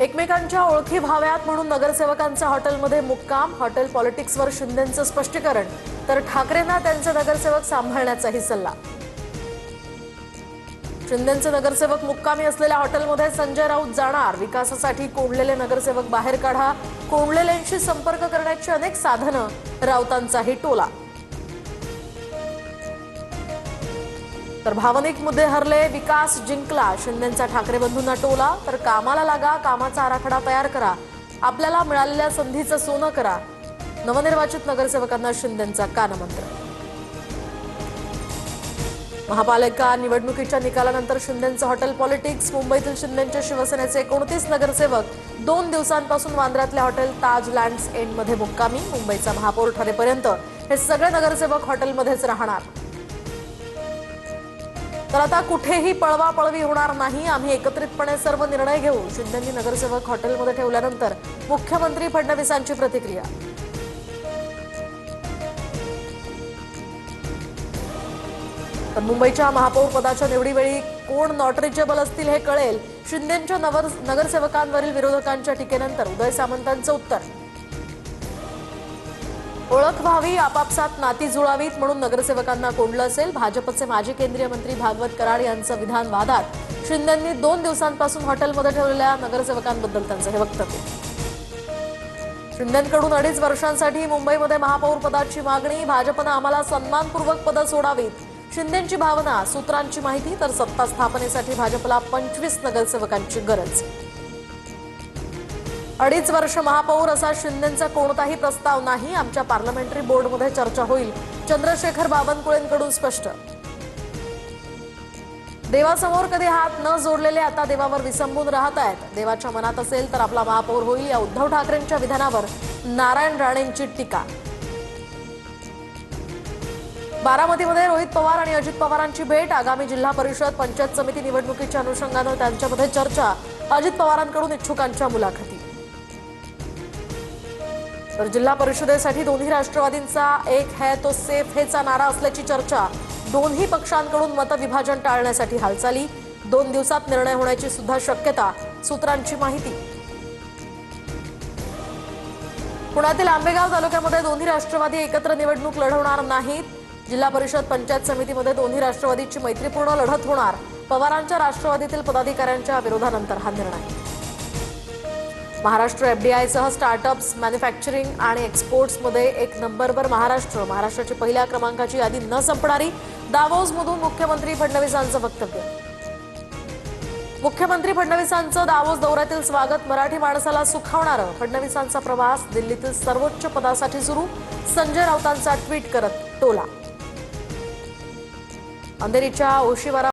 एकमेकांच्या ओळखी व्हाव्यात म्हणून नगरसेवकांचा हॉटेलमध्ये मुक्काम, हॉटेल पॉलिटिक्सवर शिंदेंचं स्पष्टीकरण, तर ठाकरेंना त्यांचे नगरसेवक सांभाळण्याचाही सल्ला। शिंदेंचे नगरसेवक मुक्कामी असलेल्या हॉटेलमध्ये संजय राऊत जाणार, विकासासाठी कोंडलेले नगरसेवक बाहेर काढा, कोंडलेल्यांशी संपर्क करण्याची अनेक साधनं, राऊतांचाही टोला। तर भावनिक मुद्दे हरले, विकास जिंकला, शिंदेंचा ठाकरे बंधूंना टोला, तर कामाला लागा, कामाचा आराखडा तयार करा, आपल्याला मिळालेल्या संधीचं सोनं करा, नवनिर्वाचित नगरसेवकांना शिंदेंचा कानमंत्र। महापालिका निवडणुकीच्या निकालानंतर शिंदेंचं हॉटेल पॉलिटिक्स, मुंबईतील शिंदेंच्या शिवसेनेचे 29 नगरसेवक 2 दिवसांपासून वांद्र्यातल्या हॉटेल ताज लँड्स एंडमध्ये मुक्कामी, मुंबईचा महापौर ठरेपर्यंत हे सगळे नगरसेवक हॉटेलमध्येच राहणार। तर आता कुठेही पळवापळवी होणार नाही, आम्ही एकत्रितपणे सर्व निर्णय घेऊ, शिंदेंनी नगरसेवक हॉटेलमध्ये ठेवल्यानंतर मुख्यमंत्री फडणवीसांची प्रतिक्रिया। तर मुंबईच्या महापौर पदाच्या निवडीवेळी कोण नॉट रिचेबल असतील हे कळेल, शिंदेंच्या नगरसेवकांवरील विरोधकांच्या टीकेनंतर उदय सामंतांचं उत्तर। ओळख व्हावी, आपापसात नाती जुळावीत म्हणून नगरसेवकांना कोंडलं असेल, भाजपचे माजी केंद्रीय मंत्री भागवत कराड यांचं विधान वादात, शिंदेंनी 2 दिवसांपासून हॉटेलमध्ये ठेवलेल्या नगरसेवकांबद्दल त्यांचं हे वक्तव्य। शिंदेंकडून 2.5 वर्षांसाठी मुंबईमध्ये महापौर पदाची मागणी, भाजपनं आम्हाला सन्मानपूर्वक पदं सोडावीत, शिंदेंची भावना, सूत्रांची माहिती, तर सत्ता स्थापनेसाठी भाजपला 25 नगरसेवकांची गरज। 2.5 वर्ष महापौर असा शिंदेंचा कोणताही प्रस्ताव नाही, आमच्या पार्लमेंटरी बोर्डमध्ये चर्चा होईल, चंद्रशेखर बावनकुळेंकडून स्पष्ट। देवासमोर कधी हात न जोडलेले आता देवावर विसंबून राहत आहेत, देवाच्या मनात असेल तर आपला महापौर होईल, या उद्धव ठाकरेंच्या विधानावर नारायण राणेंची टीका। बारामतीमध्ये रोहित पवार आणि अजित पवारांची भेट, आगामी जिल्हा परिषद पंचायत समिती निवडणुकीच्या अनुषंगानं त्यांच्यामध्ये चर्चा, अजित पवारांकडून इच्छुकांच्या मुलाखती। तर जिल्हा परिषदेसाठी दोन्ही राष्ट्रवादींचा एक है तो सेफ हेचा नारा असल्याची चर्चा, दोन्ही पक्षांकडून मतविभाजन टाळण्यासाठी हालचाली, 2 दिवसात निर्णय होण्याची सुद्धा शक्यता, सूत्रांची माहिती। पुण्यातील आंबेगाव तालुक्यामध्ये दोन्ही राष्ट्रवादी एकत्र निवडणूक लढवणार नाहीत, जिल्हा परिषद पंचायत समितीमध्ये दोन्ही राष्ट्रवादीची मैत्रीपूर्ण लढत होणार, पवारांच्या राष्ट्रवादीतील पदाधिकाऱ्यांच्या विरोधानंतर हा निर्णय। महाराष्ट्र एफडीआयसह स्टार्टअप्स, मॅन्युफॅक्चरिंग आणि एक्सपोर्ट्समध्ये 1 नंबरवर महाराष्ट्र, महाराष्ट्राची पहिल्या क्रमांकाची यादी न संपणारी, दावोसमधून मुख्यमंत्री फडणवीसांचं वक्तव्य। मुख्यमंत्री फडणवीसांचं दावोस दौऱ्यातील स्वागत मराठी माणसाला सुखावणारं, फडणवीसांचा प्रवास दिल्लीतील सर्वोच्च पदासाठी सुरू, संजय राऊतांचा ट्विट करत टोला। अंधेरीच्या ओशिवारा